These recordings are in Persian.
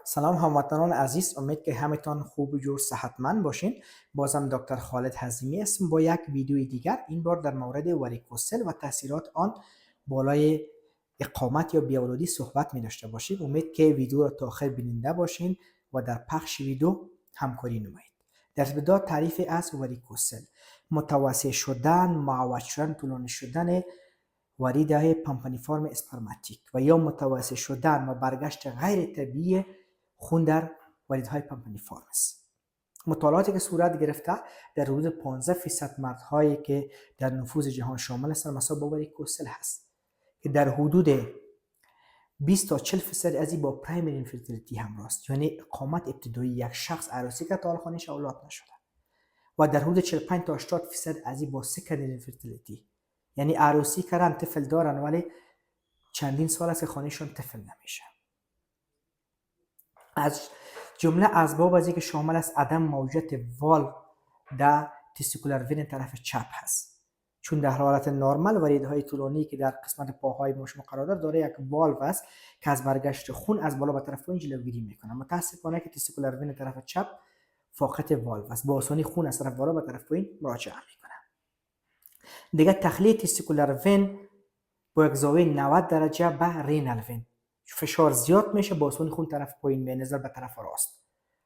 سلام هموطنان عزیز، امید که همتان خوب و جور صحتمند باشین. بازم دکتر خالد حزیمی هستم با یک ویدیوی دیگر، این بار در مورد واریکوسل و تاثیرات آن بالای اقامت یا بیاولادی صحبت می داشته باشیم. امید که ویدیو را تا آخر بیننده باشین و در پخش ویدیو همکاری نمایید. در ابتدا تعریف از واریکوسل: متوسع شدن، معوج شدن، طولانی شدن وریدهای پمپانیفرم اسپرماتیک و یا متوسع شدن و برگشت غیر طبیعی خون در وریدهای پمپانیفرم است. مطالعاتی که صورت گرفته در حدود 15% مردهایی که در نفوذ جهان شامل هستند مصاب با واریکوسل هست که در حدود 20 تا 40% از این با پرایمری اینفرتیلیتی همراه است، یعنی اقامت ابتدایی یک شخص عروسی که تا حال خانه‌اش اولاد نشده، و در حدود 45 تا 80% از این با سکندری اینفرتیلیتی، یعنی عروسی کردن طفل دارن ولی چندین سال است که خانه‌شون طفل نمیشه. از جمله اسباب از که شامل است عدم موجودیت والو در تستیکولار وین طرف چپ هست، چون در حالت نرمال وریدهای طولانی که در قسمت پاهای ما شما قرار داره یک والو است که از برگشت خون از بالا به طرف پایین جلوگیری میکنه. متاسفانه که تستیکولار وین طرف چپ فاقد والو است، با آسانی خون از طرف بالا به طرف پایین مراجعه میکنه. دیگه تخلیه تستیکولار وین با یک زاویه 90 درجه به رینال وین، فشار زیاد میشه با آسانی خون طرف پایین می‌نزل به طرف راست،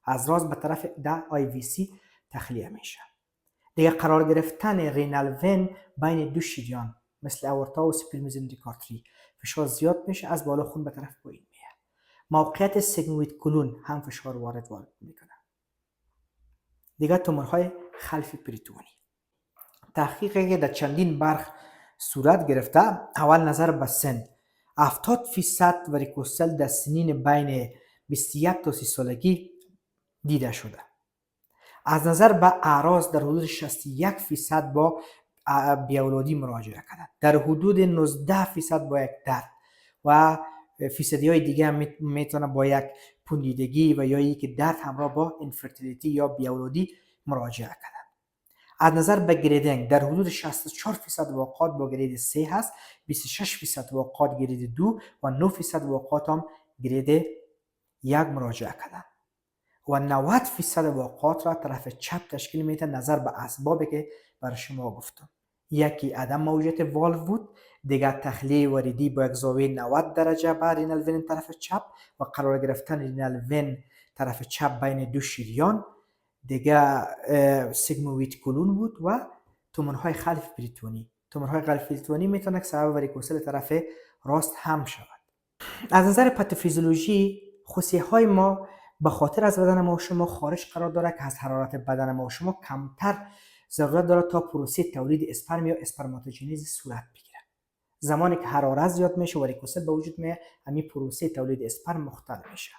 از راست به طرف آی وی سی تخلیه میشه. دیگه قرار گرفتن رینال وین بین دو شریان مثل اورتا و سپلمزندری کارتری، فشار زیاد میشه، از بالا خون به طرف پایین میاد. موقعیت سیگموید کلون هم فشار وارد میکنه. دیگه تومورهای خلفی پریتونی: تحقیقی که در چندین برخ صورت گرفته، اول نظر به سن، 70% واریکوسل در سنین بین 21 تا 30 سالگی دیده شده. از نظر به اعراض در حدود 61% با بیاولادی مراجعه کردند، در حدود 19% با یک درد و فیصدی های دیگه میتونه با یک پوندیدگی و یا که درد همراه با اینفرتیلیتی یا بیاولادی مراجعه کردند. از نظر به گریدینگ در حدود 64% واقعات با گرید 3 هست، 26% واقعات گرید 2 و 9% واقعات هم گرید 1 مراجعه کردن و 90% واقعات را طرف چپ تشکیل میده. نظر به اسبابی که برای شما گفتم، یکی عدم موجودیت والو بود، دیگر تخلیه وریدی با یک زاویه 90 درجه بر رینال وین طرف چپ و قرار گرفتن رینال وین طرف چپ بین دو شریان، دیگه سیگموید کلون بود و تومورهای خلف پریتونی. تومورهای خلف پریتونی میتونه سبب واریکوسل طرف راست هم شود. از نظر پاتوفیزیولوژی خصیهای ما به خاطر از بدن ما شما خارج قرار داره که از حرارت بدن ما شما کمتر ضرورت داره تا پروسه تولید اسپرم یا اسپرماتوژنز صورت بگیره. زمانی که حرارت زیاد میشه واریکوسل به وجود میاد، همین پروسه تولید اسپرم مختل میشه.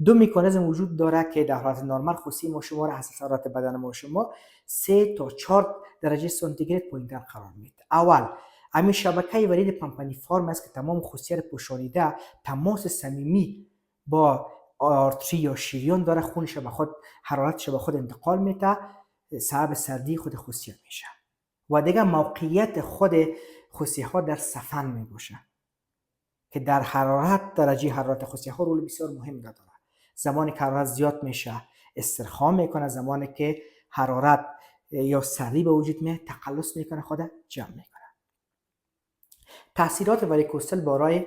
دو مکانیزم وجود داره که در حالت نرمال خصی ما شما را از حرارت بدن ما شما 3 تا 4 درجه سانتیگراد پایینتر قرار میده. اول همین شبکه ورید پمپانیفرم است که تمام خصیت پوشانیده تماس صمیمی با آرتری یا شریان داره، خونش به خود حرارتش به خود انتقال میده، سبب سردی خود خصیه میشه. و دیگه موقعیت خود خصیه ها در سفن میباشه که در حرارت درجه حرارت خصیه ها رول بسیار مهم داره. زمانی که حرارت زیاد میشه استرخا میکنه، زمانی که حرارت یا سردی به وجود میاد تقلص میکنه، خود جمع میکنه. تاثیرات واریکوسل برای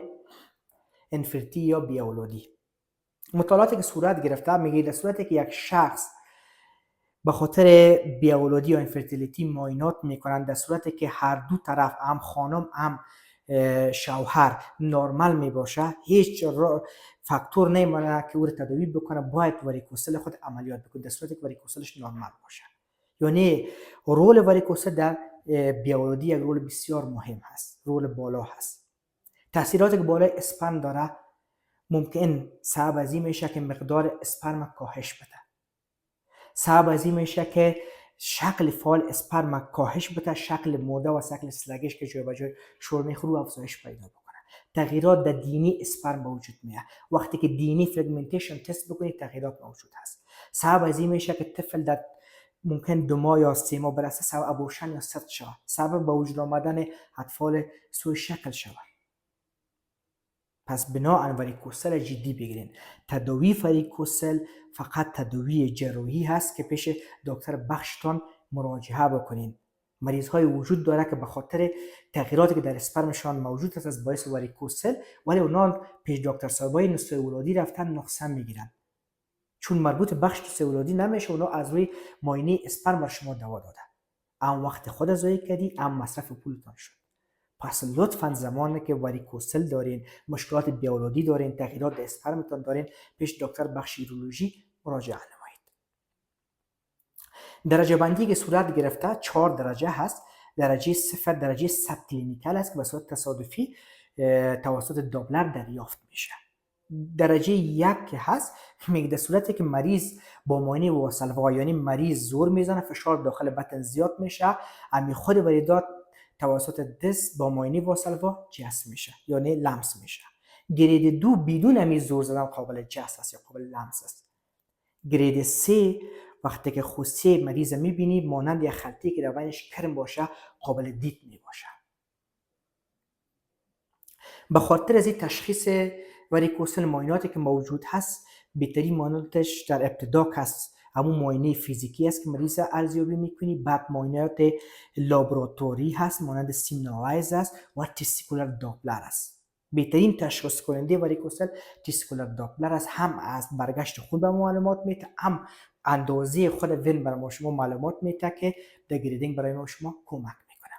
انفرتی یا بیاولادی: مطالعاتی که صورت گرفته میگه در صورتی که یک شخص به خاطر بیاولادی یا انفرتیلیتی معاینات میکنن، در صورتی که هر دو طرف هم خانم هم شوهر نرمال میباشه، هیچ فاکتور نمیمونه که او رو تداوی بکنه باید واریکوسل خود عملیات بکنه، در صورتی که واریکوسلش نرمال باشه. یعنی رول واریکوسل در بیاولادی یک رول بسیار مهم هست، رول بالا هست. تاثیراتی که بالای اسپرم داره ممکن سبب از این میشه که مقدار اسپرم کاهش بده، سبب از این میشه که شکل فعال اسپرم کاهش بده، شکل مرده و شکل سلگش که جای به جای شور میخوره افزایش پیدا بکنه. تغییرات در دینی اسپرم به وجود میاد. وقتی که دینی فرگمنتیشن تست بکنید تغییرات موجود هست. سبب از این میشه که طفل در ممکن 2 ماه یا 3 ماه برسه سبب ابورشن یا ست شود، سبب به وجود آمدن اطفال سوی شکل شود. پس بناهن واریکوسل جدی بگیرین. تداوی واریکوسل فقط تداوی جراحی هست که پیش دکتر بخشتان مراجعه بکنین. مریض های وجود داره که به خاطر تغییراتی که در اسپرمشان موجود است از باعث واریکوسل، ولی اونا پیش دکتر صاحبای نسخه ولادی رفتن نسخه میگیرن، چون مربوط بخش نسخه ولادی نمیشه. اونا از روی معاینه اسپرم بر شما دوا داده، ام وقت خود ضایع کردی، ام مصرف پولتان شد. پس لطفاً زمانی که واریکوسل دارین، مشکلات بیولوژی دارین، تغییرات در اسپرمتون دارین، پیش دکتر بخش یورولوژی مراجعه نمایید. درجه بندی که صورت گرفته 4 درجه هست. درجه 0 درجه سب کلینیکال است که به صورت تصادفی توسط دابلر دریافت میشه. درجه 1 که هست میگه در صورتی که مریض با معاینه واسلوا، یعنی مریض زور میزنه، فشار داخل بطن زیاد میشه، امی خود واریدات توسط دست با معاینه واسلوا جذب میشه، یعنی لمس میشه. گرید 2 بدون امی زور زدن قابل جذب است یا قابل لمس است. گرید 3 وقتی که خوسه مریض میبینی مانند یک خلطی که در بینش کرم باشه، قابل دید میباشه. به خاطر از این تشخیص واریکوسل معایناتی که موجود هست، بهترین معایناتش در ابتدا هست همون معاینه فیزیکی است که مریض ارزیابی میکنی، بعد معاینات لابراتوری هست مانند سیمنالایز است و تستیکولار داپلر است. بهترین تشخیص کننده واریکوسل تستیکولار داپلر است، هم از برگشت خون به معلومات میده، هم اندازه خود وین برای شما معلومات میده که در گریدینگ برای شما کمک میکنه.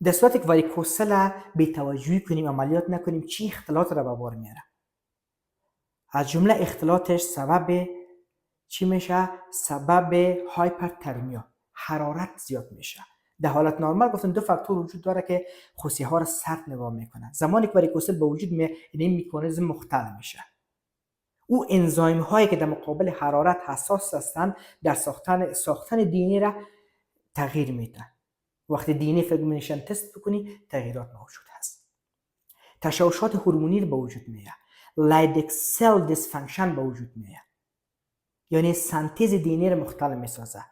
در صورتی که واریکوسل بی توجهی کنیم، عملیات نکنیم، چی اختلالات را به بار میاره؟ از جمله اختلالاتش سبب چی میشه؟ سبب هایپرترمیا، حرارت زیاد میشه. در حالت نرمال گفتن 2 فاکتور وجود داره که خصیه ها را سرد نگاه میکنه. زمانی که واریکوسل به وجود میاد، این میکانیزم مختل میشه. او انزایم هایی که در مقابل حرارت حساس هستند در ساختن دی را تغییر میدن. وقتی دی ان فرگمنتیشن تست بکنی، تغییرات موجود هست. تشوشات هورمونی به وجود میاد. لایدک سل دیسفانکشن به وجود میاد، یعنی سنتز دی ان را مختل میسازه.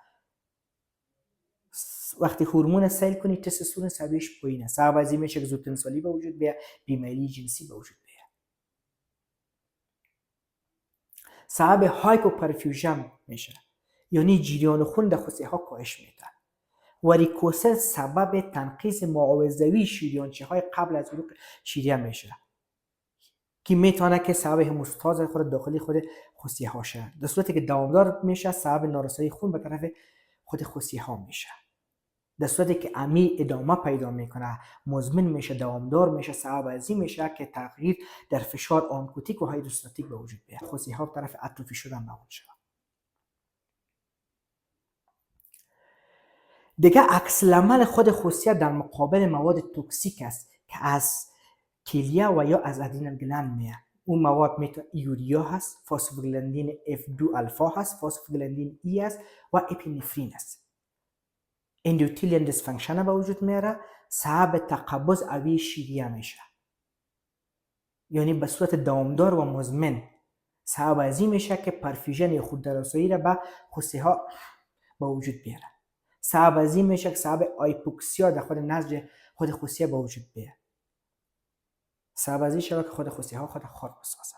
وقتی هورمون سیل کنی، تستوسترون سویش پایینه، سبب از این میشه که زود انسولی به وجود بیاد، بیماری جنسی به وجود بیاد. سبب هایپوپرفیوژن میشه، یعنی جریان خون در خصیه ها کاهش میده. واریکوسل سبب تنقیص معاوضوی شریانچه های قبل از عروق شریان میشه که میتونه که سبب هموستاز خود داخلی خود خصیه ها شه. در صورتی که دوامدار میشه، سبب نارسایی خون به طرف خود خصیه ها میشه. در صورتی که امی ادامه پیدا میکنه، مزمن میشه، دوامدار میشه، سبب از این میشه که تغییر در فشار آنکوتیک و هایدروستاتیک به وجود بیاد، خصیه ها به طرف اتروفی شدن روان شود. دیگه عکس العمل خود خصیه در مقابل مواد توکسیک است که از کلیه و یا از ادرینال گلند میاد. اون مواد میتونه یوریا هست، فاسفوگلندین F2 الفا هست، فاسفوگلندین ای است و اپینفرین است. اندوتلیال دیسفانکشن به وجود میاره، سبب تقبض اوی شیریه میشه، یعنی به صورت دوامدار و مزمن. سبب از این میشه که پرفیوژن یا خودرسایی را به خصیه ها به وجود بیاره. سبب از این میشه که سبب آیپوکسیا در خود نسج خود خصیه به وجود بیاره. سبب از این شده که خود خصیه ها خود خارق بسازه.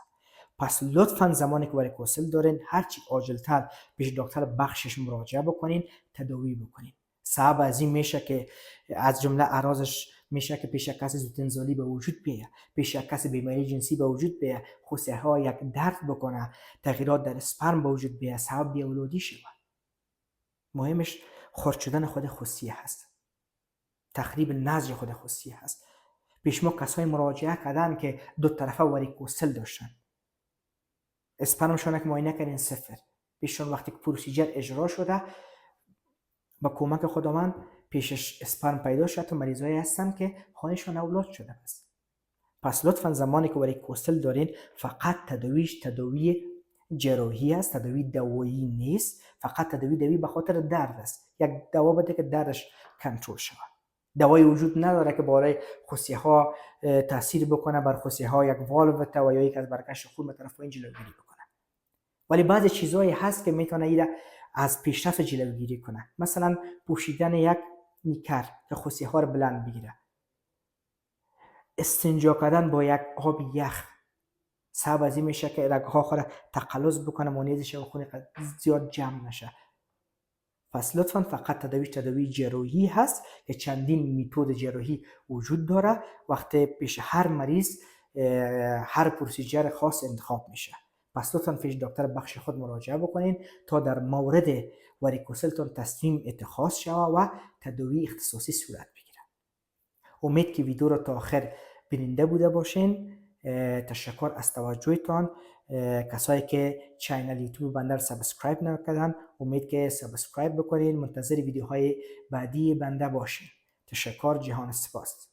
پس لطفاً زمانی که واریکوسل دارین، هرچی عاجلتر پیش دکتر بخشش مراجعه بکنین، تداوی بکنین. سبب از این میشه که از جمله اعراضش میشه که پیش کسی زود انزالی به وجود بیاد، پیش کسی بیماری جنسی به وجود بیاد، خصیه ها یک درد بکنه، تغییرات در اسپرم به وجود بیاد، سبب بیولوژی شود. مهمش خرد شدن خود خصیه هست، تخریب نسج خود خصیه هست. پیش ما کسای مراجعه کردن که 2 طرفه واریکوسل داشتن، اسپرمشون که معاینه کردن 0. پیششون وقتی که پروسیجر اجرا شده، با کمک خداوند پیشش اسپرم پیدا شد و مریضایی هستن که خواهشون اولاد شده است. پس لطفاً زمانی که واریکوسل دارین، فقط تداویش تداوی جراحی است، تداوی دوایی نیست، فقط تداوی به خاطر درد است. یک دوا بده که دردش کنترل شود. دوایی وجود نداره که برای خصیه ها تاثیر بکنه بر خصیه ها، یک والو و یا یک از برگشت خون به طرف این جلوگیری بکنه. ولی بعضی چیزایی هست که میتونه اینا از پیشرفت جلوگیری کنه. مثلا پوشیدن یک نیکر که خصیه ها رو بلند بگیره، استنجا کردن با یک آب یخ سبب از این میشه که رگها خود تقلص بکنه، مانیزش و خون زیاد جمع نشه. پس لطفا فقط تداوی جراحی هست که چندین میتود جراحی وجود داره. وقتی پیش هر مریض هر پروسیجر خاص انتخاب میشه. پس لطفا پیش دکتر بخش خود مراجعه بکنین تا در مورد واریکوسلتون تصمیم اتخاذ شود و تداوی اختصاصی صورت بگیره. امید که ویدیو را تا آخر بیننده بوده باشین. تشکر از توجهتان. کسایی که چینل یوتیوب بنده را سابسکرایب نکردن امید که سابسکرایب بکنین، منتظر ویدیوهای بعدی بنده باشین. تشکر، جهان سپاس.